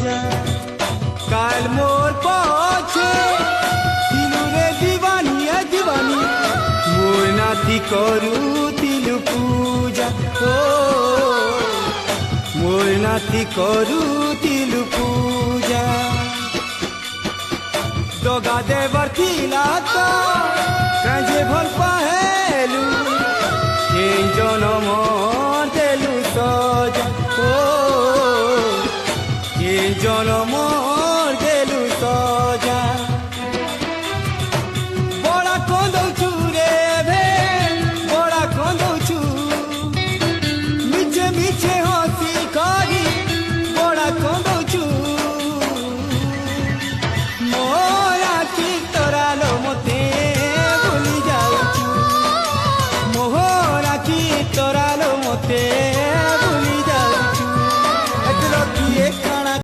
যা কাল মোর পছে তিলু রে দিবানি দিবানি মোর নাতি করুতিলু পূজা ও মোর নাতি করুতিলু পূজা দগা দেবার থিলা তো কাজে ভাল পাহেলু এই জনম দেলু সজা ও এই জনম দেলু সজা